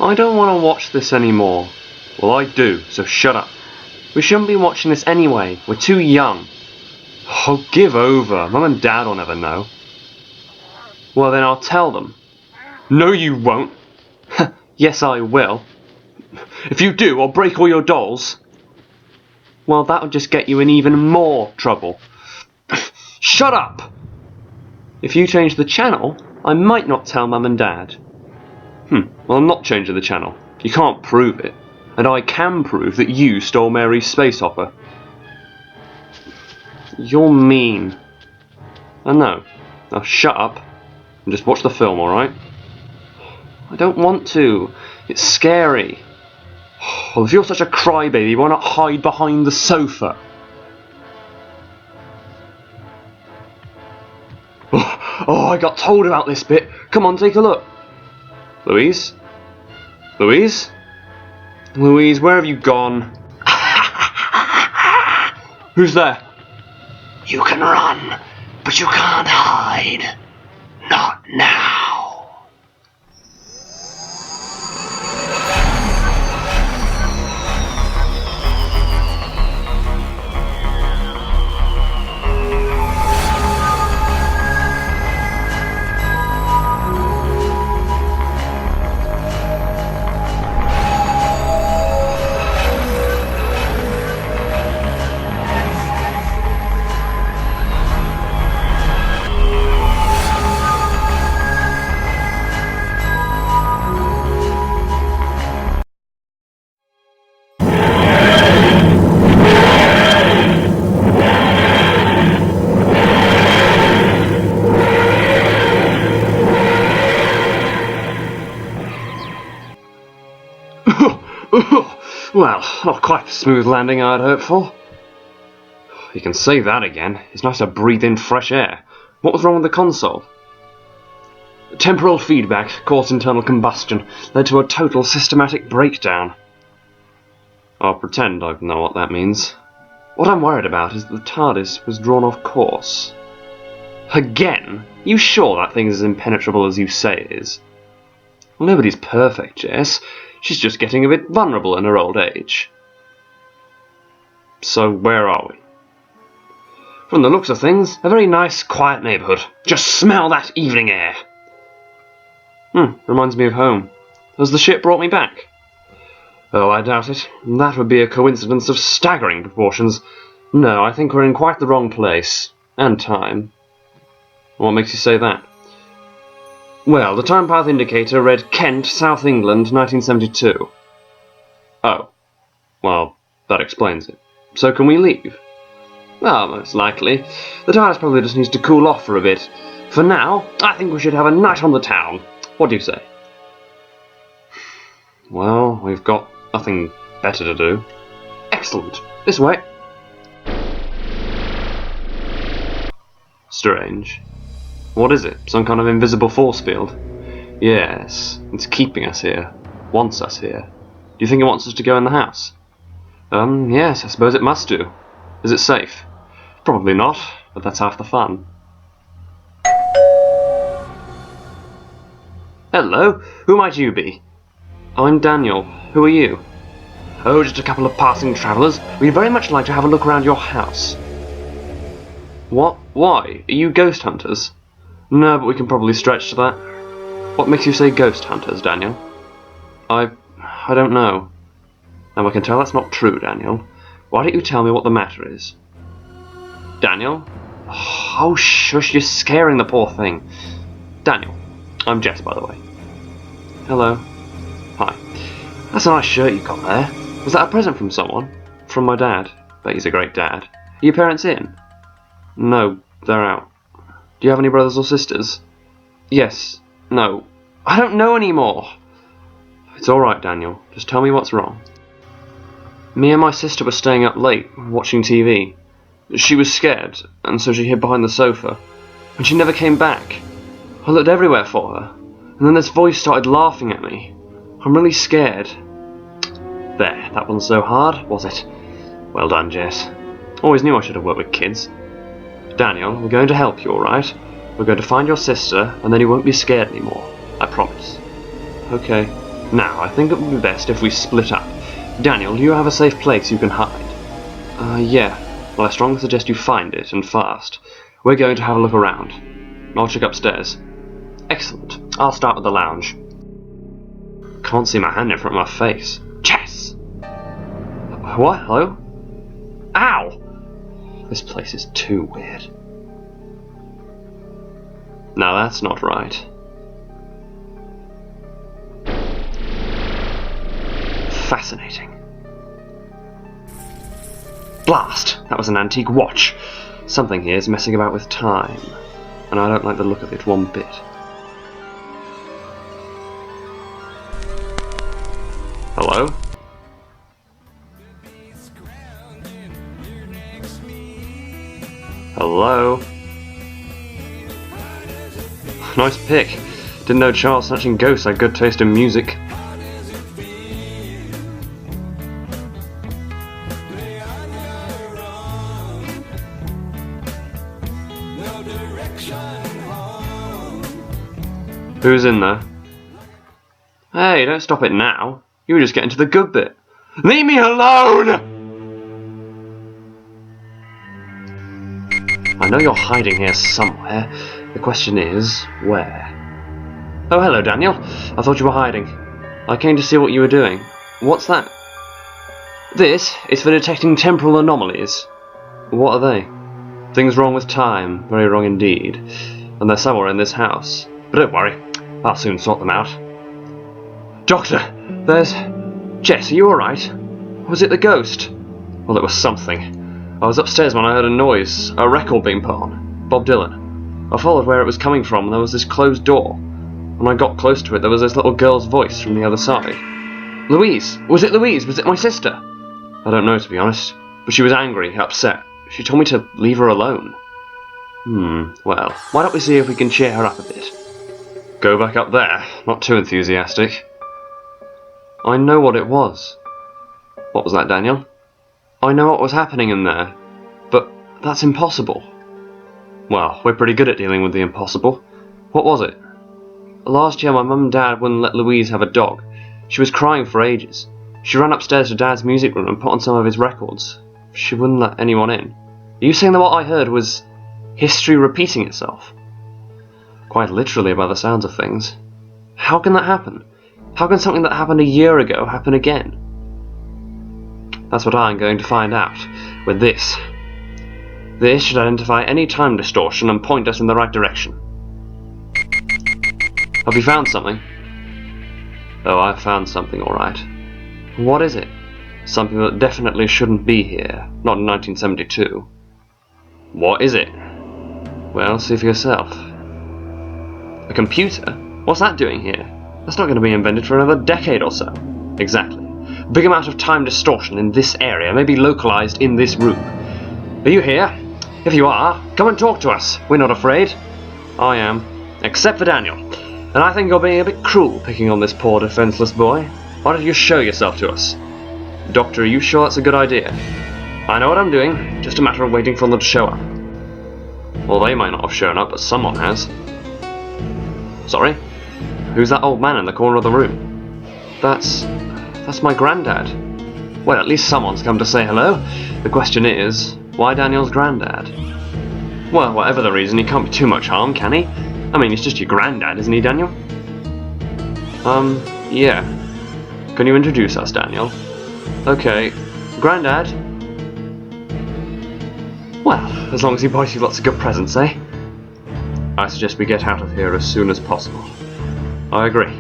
I don't want to watch this anymore. Well, I do, so shut up. We shouldn't be watching this anyway. We're too young. Oh, give over. Mum and Dad will never know. Well, then I'll tell them. No, you won't. Yes, I will. If you do, I'll break all your dolls. Well, that'll just get you in even more trouble. Shut up! If you change the channel, I might not tell Mum and Dad. Well, I'm not changing the channel. You can't prove it. And I can prove that you stole Mary's space hopper. You're mean. I know. Now shut up and just watch the film, alright? I don't want to. It's scary. Well, if you're such a crybaby, why not hide behind the sofa? Oh, I got told about this bit. Come on, take a look. Louise? Louise? Louise, where have you gone? Who's there? You can run, but you can't hide. Not now. Well, not quite the smooth landing I'd hoped for. You can say that again. It's nice to breathe in fresh air. What was wrong with the console? Temporal feedback caused internal combustion, led to a total systematic breakdown. I'll pretend I know what that means. What I'm worried about is that the TARDIS was drawn off course. Again? You sure that thing is as impenetrable as you say it is? Well, nobody's perfect, Jess. She's just getting a bit vulnerable in her old age. So where are we? From the looks of things, a very nice, quiet neighbourhood. Just smell that evening air. Reminds me of home. Has the ship brought me back? Oh, I doubt it. That would be a coincidence of staggering proportions. No, I think we're in quite the wrong place. And time. What makes you say that? Well, the time path indicator read Kent, South England, 1972. Oh. Well, that explains it. So can we leave? Well, most likely. The TARDIS probably just needs to cool off for a bit. For now, I think we should have a night on the town. What do you say? Well, we've got nothing better to do. Excellent. This way. Strange. What is it? Some kind of invisible force field? Yes, it's keeping us here. Wants us here. Do you think it wants us to go in the house? Yes, I suppose it must do. Is it safe? Probably not, but that's half the fun. Hello, who might you be? I'm Daniel. Who are you? Oh, just a couple of passing travellers. We'd very much like to have a look around your house. What? Why? Are you ghost hunters? No, but we can probably stretch to that. What makes you say ghost hunters, Daniel? I don't know. Now I can tell that's not true, Daniel. Why don't you tell me what the matter is? Daniel? Oh, shush, you're scaring the poor thing. Daniel. I'm Jess, by the way. Hello. Hi. That's a nice shirt you got there. Was that a present from someone? From my dad. Bet he's a great dad. Are your parents in? No, they're out. Do you have any brothers or sisters? Yes. No. I don't know anymore. It's alright, Daniel. Just tell me what's wrong. Me and my sister were staying up late, watching TV. She was scared, and so she hid behind the sofa. And she never came back. I looked everywhere for her, and then this voice started laughing at me. I'm really scared. There, that wasn't so hard, was it? Well done, Jess. Always knew I should have worked with kids. Daniel, we're going to help you, alright? We're going to find your sister, and then you won't be scared anymore. I promise. Okay. Now, I think it would be best if we split up. Daniel, do you have a safe place you can hide? Yeah. Well, I strongly suggest you find it, and fast. We're going to have a look around. I'll check upstairs. Excellent. I'll start with the lounge. Can't see my hand in front of my face. Jess! What? Hello? Ow! This place is too weird. Now that's not right. Fascinating. Blast! That was an antique watch. Something here is messing about with time, and I don't like the look of it one bit. Hello? Hello? Nice pick. Didn't know Charles Snatching Ghosts had good taste in music. Who's in there? Hey, don't stop it now. You were just getting to the good bit. Leave me alone! I know you're hiding here somewhere. The question is, where? Oh, hello, Daniel. I thought you were hiding. I came to see what you were doing. What's that? This is for detecting temporal anomalies. What are they? Things wrong with time. Very wrong indeed. And they're somewhere in this house. But don't worry. I'll soon sort them out. Doctor, there's... Jess, are you alright? Was it the ghost? Well, it was something. I was upstairs when I heard a noise, a record being put on. Bob Dylan. I followed where it was coming from, and there was this closed door. When I got close to it, there was this little girl's voice from the other side. Louise! Was it Louise? Was it my sister? I don't know, to be honest. But she was angry, upset. She told me to leave her alone. Well, why don't we see if we can cheer her up a bit? Go back up there. Not too enthusiastic. I know what it was. What was that, Daniel? I know what was happening in there, but that's impossible. Well, we're pretty good at dealing with the impossible. What was it? Last year my mum and dad wouldn't let Louise have a dog. She was crying for ages. She ran upstairs to Dad's music room and put on some of his records. She wouldn't let anyone in. Are you saying that what I heard was history repeating itself? Quite literally by the sounds of things. How can that happen? How can something that happened a year ago happen again? That's what I'm going to find out with this. This should identify any time distortion and point us in the right direction. Have you found something? Oh, I've found something, alright. What is it? Something that definitely shouldn't be here, not in 1972. What is it? Well, see for yourself. A computer? What's that doing here? That's not going to be invented for another decade or so. Exactly. A big amount of time distortion in this area may be localized in this room. Are you here? If you are, come and talk to us. We're not afraid. I am. Except for Daniel. And I think you're being a bit cruel picking on this poor defenseless boy. Why don't you show yourself to us? Doctor, are you sure that's a good idea? I know what I'm doing. Just a matter of waiting for them to show up. Well, they might not have shown up, but someone has. Sorry? Who's that old man in the corner of the room? That's my granddad. Well, at least someone's come to say hello. The question is, why Daniel's granddad? Well, whatever the reason, he can't be too much harm, can he? I mean, he's just your granddad, isn't he, Daniel? Yeah. Can you introduce us, Daniel? Okay. Granddad? Well, as long as he buys you lots of good presents, eh? I suggest we get out of here as soon as possible. I agree.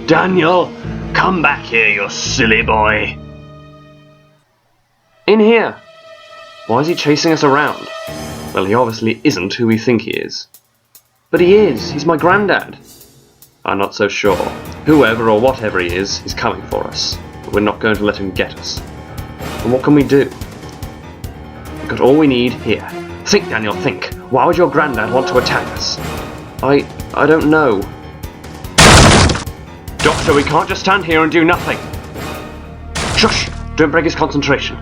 Daniel, come back here, you silly boy. In here! Why is he chasing us around? Well, he obviously isn't who we think he is. But he is. He's my granddad. I'm not so sure. Whoever or whatever he is coming for us. But we're not going to let him get us. And what can we do? We've got all we need here. Think, Daniel, think. Why would your granddad want to attack us? I don't know. Doctor, we can't just stand here and do nothing. Shush! Don't break his concentration.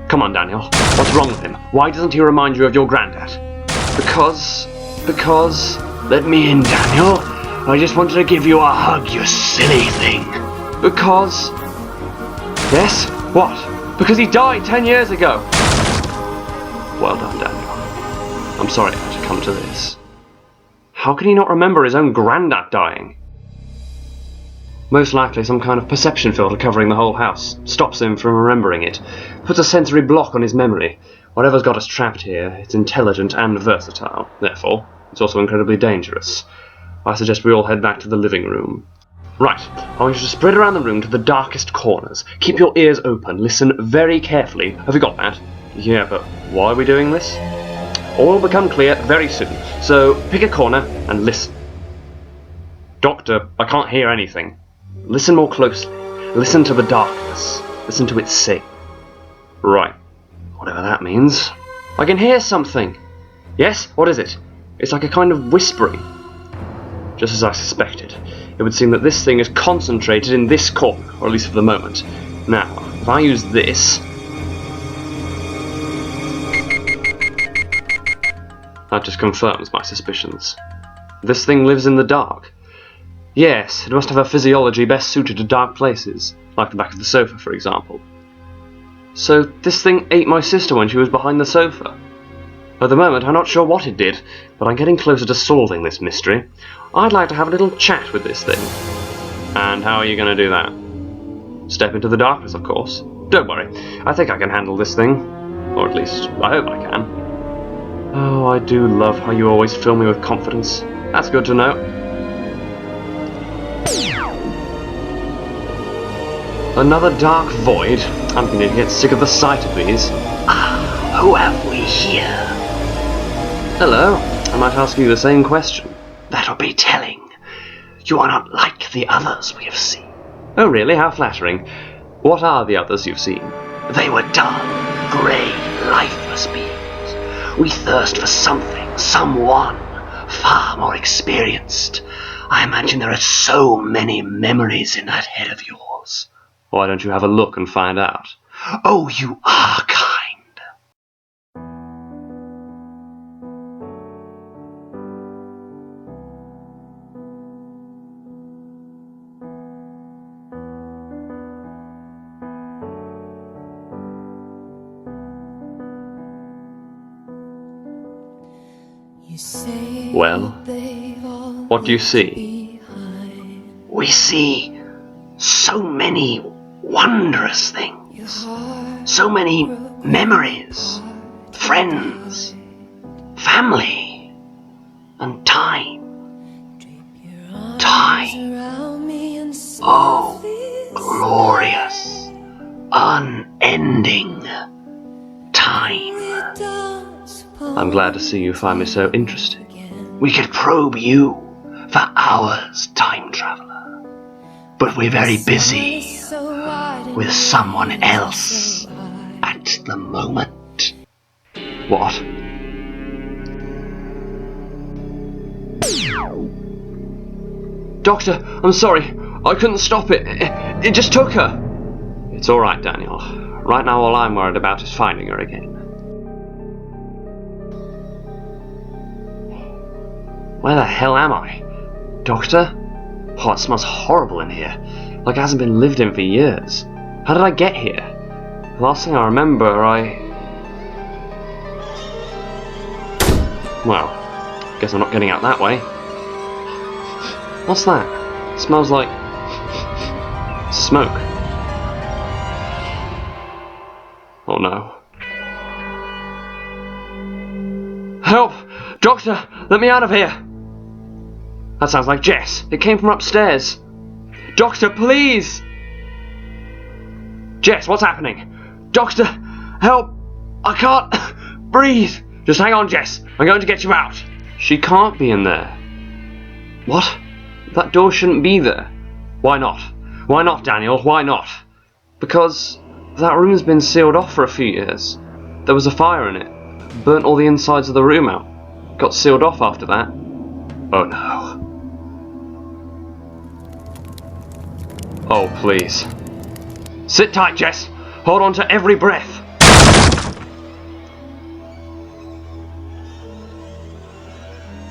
Come on, Daniel. What's wrong with him? Why doesn't he remind you of your granddad? Because... Let me in, Daniel. I just wanted to give you a hug, you silly thing. Because... Yes? What? Because he died 10 years ago! Well done, Daniel. I'm sorry I had to come to this. How can he not remember his own granddad dying? Most likely some kind of perception filter covering the whole house. Stops him from remembering it. Puts a sensory block on his memory. Whatever's got us trapped here, it's intelligent and versatile. Therefore, it's also incredibly dangerous. I suggest we all head back to the living room. Right, I want you to spread around the room to the darkest corners. Keep your ears open, listen very carefully. Have you got that? Yeah, but why are we doing this? All will become clear very soon, so pick a corner and listen. Doctor, I can't hear anything. Listen more closely. Listen to the darkness. Listen to it sing. Right, whatever that means. I can hear something. Yes, what is it? It's like a kind of whispering. Just as I suspected. It would seem that this thing is concentrated in this corner, or at least for the moment. Now, if I use this... That just confirms my suspicions. This thing lives in the dark. Yes, it must have a physiology best suited to dark places, like the back of the sofa, for example. So this thing ate my sister when she was behind the sofa. At the moment, I'm not sure what it did, but I'm getting closer to solving this mystery. I'd like to have a little chat with this thing. And how are you going to do that? Step into the darkness, of course. Don't worry, I think I can handle this thing. Or at least, I hope I can. Oh, I do love how you always fill me with confidence. That's good to know. Another dark void? I'm beginning to get sick of the sight of these. Ah, who have we here? Hello, I might ask you the same question. That'll be telling. You are not like the others we have seen. Oh really? How flattering. What are the others you've seen? They were dull, grey, lifeless beings. We thirst for something, someone, far more experienced. I imagine there are so many memories in that head of yours. Why don't you have a look and find out? Oh, you are kind. Well, what do you see? We see so many wondrous things, so many memories, friends, family, and time. Time. Oh, glorious, unending time. I'm glad to see you find me so interesting. We could probe you for hours, time traveler. But we're very busy with someone else at the moment. What? Doctor, I'm sorry. I couldn't stop it. It just took her. It's alright, Daniel. Right now all I'm worried about is finding her again. Where the hell am I? Doctor? Oh, it smells horrible in here. Like it hasn't been lived in for years. How did I get here? The last thing I remember, Well, guess I'm not getting out that way. What's that? It smells like... smoke. Oh no. Help! Doctor! Let me out of here! That sounds like Jess. It came from upstairs. Doctor, please! Jess, what's happening? Doctor, help! I can't breathe! Just hang on, Jess. I'm going to get you out. She can't be in there. What? That door shouldn't be there. Why not? Why not, Daniel? Why not? Because that room's been sealed off for a few years. There was a fire in it. Burnt all the insides of the room out. Got sealed off after that. Oh no. Oh, please. Sit tight, Jess. Hold on to every breath.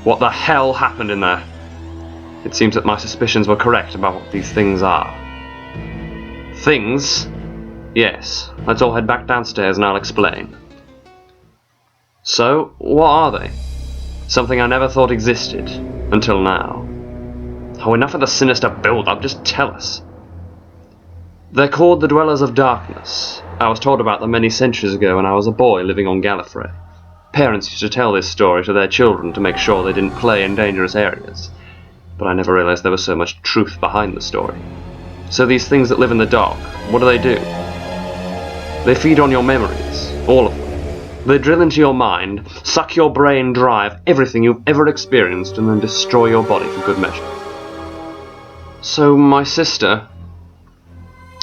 What the hell happened in there? It seems that my suspicions were correct about what these things are. Things? Yes. Let's all head back downstairs and I'll explain. So, what are they? Something I never thought existed, until now. Oh, enough of the sinister build-up, just tell us. They're called the Dwellers of Darkness. I was told about them many centuries ago when I was a boy living on Gallifrey. Parents used to tell this story to their children to make sure they didn't play in dangerous areas. But I never realised there was so much truth behind the story. So these things that live in the dark, what do? They feed on your memories, all of them. They drill into your mind, suck your brain dry of everything you've ever experienced, and then destroy your body for good measure. So my sister...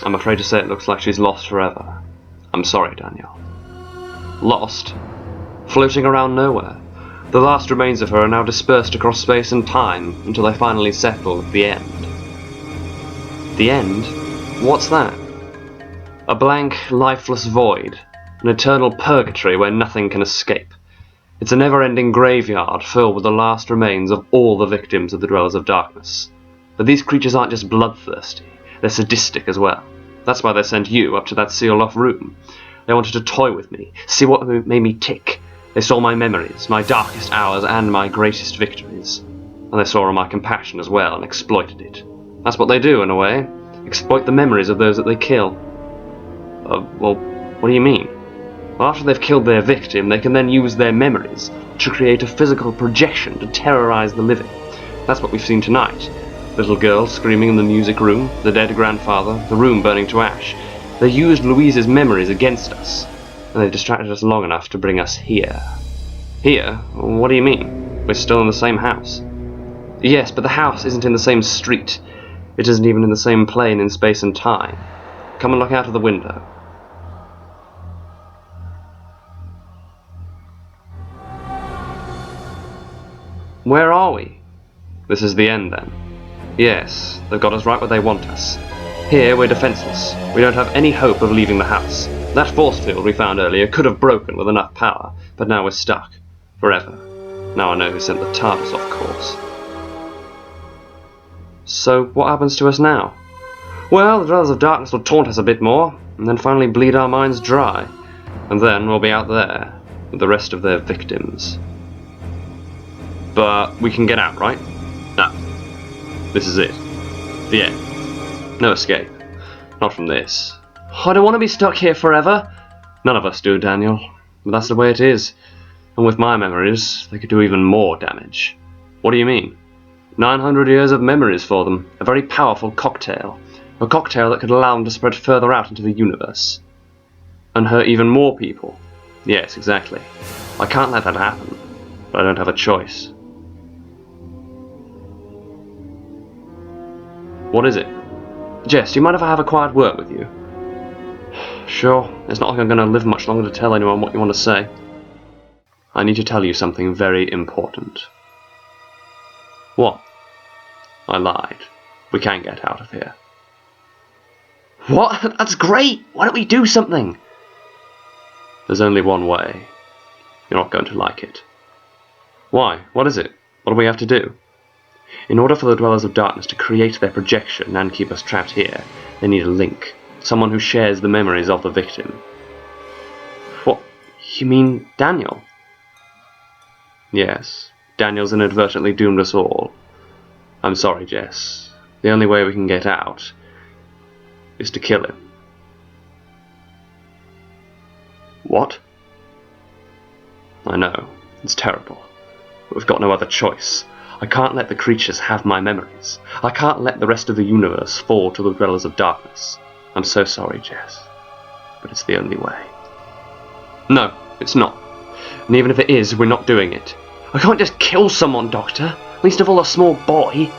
I'm afraid to say it looks like she's lost forever. I'm sorry, Daniel. Lost? Floating around nowhere. The last remains of her are now dispersed across space and time, until they finally settle at the end. The end? What's that? A blank, lifeless void. An eternal purgatory where nothing can escape. It's a never-ending graveyard filled with the last remains of all the victims of the Dwellers of Darkness. But these creatures aren't just bloodthirsty, they're sadistic as well. That's why they sent you up to that sealed-off room. They wanted to toy with me, see what made me tick. They saw my memories, my darkest hours, and my greatest victories. And they saw all my compassion as well, and exploited it. That's what they do, in a way. Exploit the memories of those that they kill. Well, what do you mean? Well, after they've killed their victim, they can then use their memories to create a physical projection to terrorize the living. That's what we've seen tonight. Little girl screaming in the music room, the dead grandfather, the room burning to ash. They used Louise's memories against us, and they distracted us long enough to bring us here. Here? What do you mean? We're still in the same house. Yes, but the house isn't in the same street. It isn't even in the same plane in space and time. Come and look out of the window. Where are we? This is the end, then. Yes, they've got us right where they want us. Here, we're defenseless. We don't have any hope of leaving the house. That force field we found earlier could have broken with enough power, but now we're stuck. Forever. Now I know who sent the TARDIS off course. So, what happens to us now? Well, the Dwellers of Darkness will taunt us a bit more, and then finally bleed our minds dry. And then we'll be out there, with the rest of their victims. But we can get out, right? No. This is it. The end. No escape. Not from this. I don't want to be stuck here forever. None of us do, Daniel. But that's the way it is. And with my memories, they could do even more damage. What do you mean? 900 years of memories for them. A very powerful cocktail. A cocktail that could allow them to spread further out into the universe. And hurt even more people. Yes, exactly. I can't let that happen. But I don't have a choice. What is it? Jess, do you mind if I have a quiet word with you? Sure, it's not like I'm going to live much longer to tell anyone what you want to say. I need to tell you something very important. What? I lied. We can get out of here. What? That's great! Why don't we do something? There's only one way. You're not going to like it. Why? What is it? What do we have to do? In order for the Dwellers of Darkness to create their projection and keep us trapped here, they need a link. Someone who shares the memories of the victim. What? You mean Daniel? Yes. Daniel's inadvertently doomed us all. I'm sorry, Jess. The only way we can get out is to kill him. What? I know. It's terrible. But we've got no other choice. I can't let the creatures have my memories. I can't let the rest of the universe fall to the Dwellers of Darkness. I'm so sorry, Jess. But it's the only way. No, it's not. And even if it is, we're not doing it. I can't just kill someone, Doctor. Least of all a small boy. There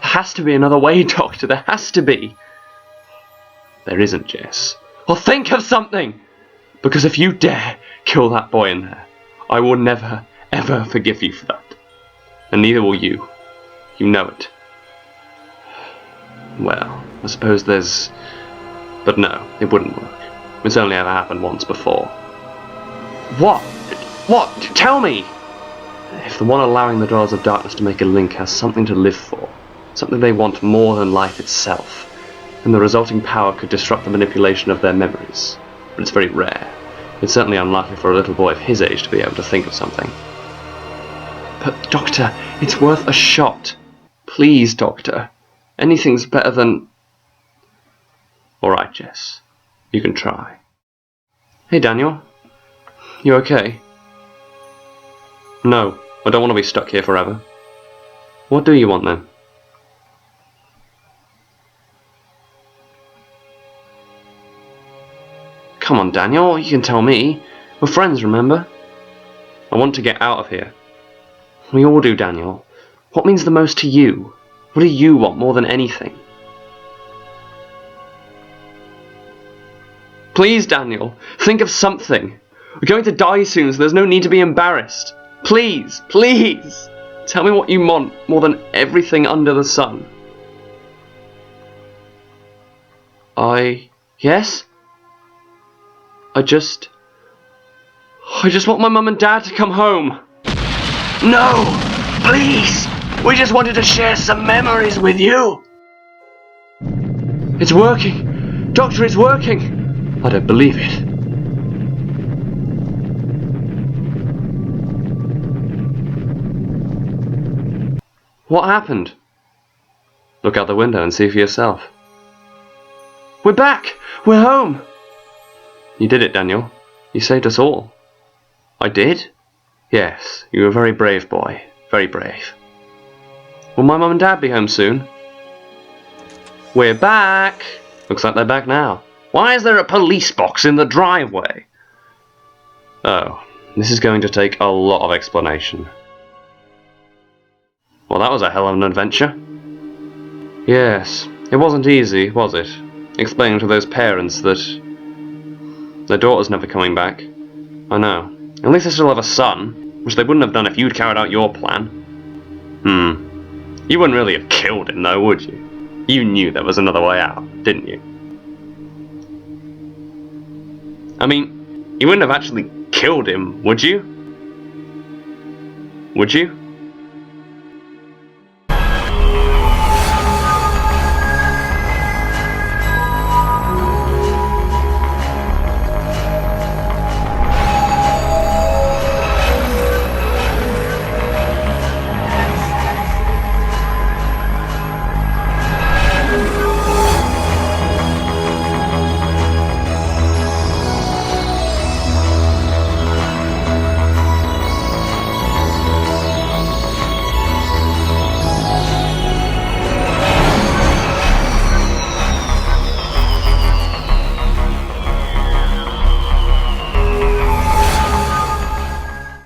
has to be another way, Doctor. There has to be. There isn't, Jess. Well, think of something! Because if you dare kill that boy in there, I will never, ever forgive you for that. And neither will you. You know it. Well, I suppose there's... But no, it wouldn't work. It's only ever happened once before. What? What? Tell me! If the one allowing the Dwellers of Darkness to make a link has something to live for, something they want more than life itself, and the resulting power could disrupt the manipulation of their memories. But it's very rare. It's certainly unlikely for a little boy of his age to be able to think of something. But, Doctor, it's worth a shot. Please, Doctor. Anything's better than... Alright, Jess. You can try. Hey, Daniel. You okay? No, I don't want to be stuck here forever. What do you want, then? Come on, Daniel, you can tell me. We're friends, remember? I want to get out of here. We all do, Daniel. What means the most to you? What do you want more than anything? Please, Daniel, think of something. We're going to die soon, so there's no need to be embarrassed. Please, please, tell me what you want more than everything under the sun. Yes? I just want my mum and dad to come home. No! Please! We just wanted to share some memories with you! It's working! Doctor, it's working! I don't believe it. What happened? Look out the window and see for yourself. We're back! We're home! You did it, Daniel. You saved us all. I did? Yes, you were a very brave boy. Very brave. Will my mum and dad be home soon? We're back! Looks like they're back now. Why is there a police box in the driveway? Oh, this is going to take a lot of explanation. Well, that was a hell of an adventure. Yes, it wasn't easy, was it? Explaining to those parents that their daughter's never coming back. I know. At least they still have a son, which they wouldn't have done if you'd carried out your plan. You wouldn't really have killed him though, would you? You knew there was another way out, didn't you? I mean, you wouldn't have actually killed him, would you? Would you?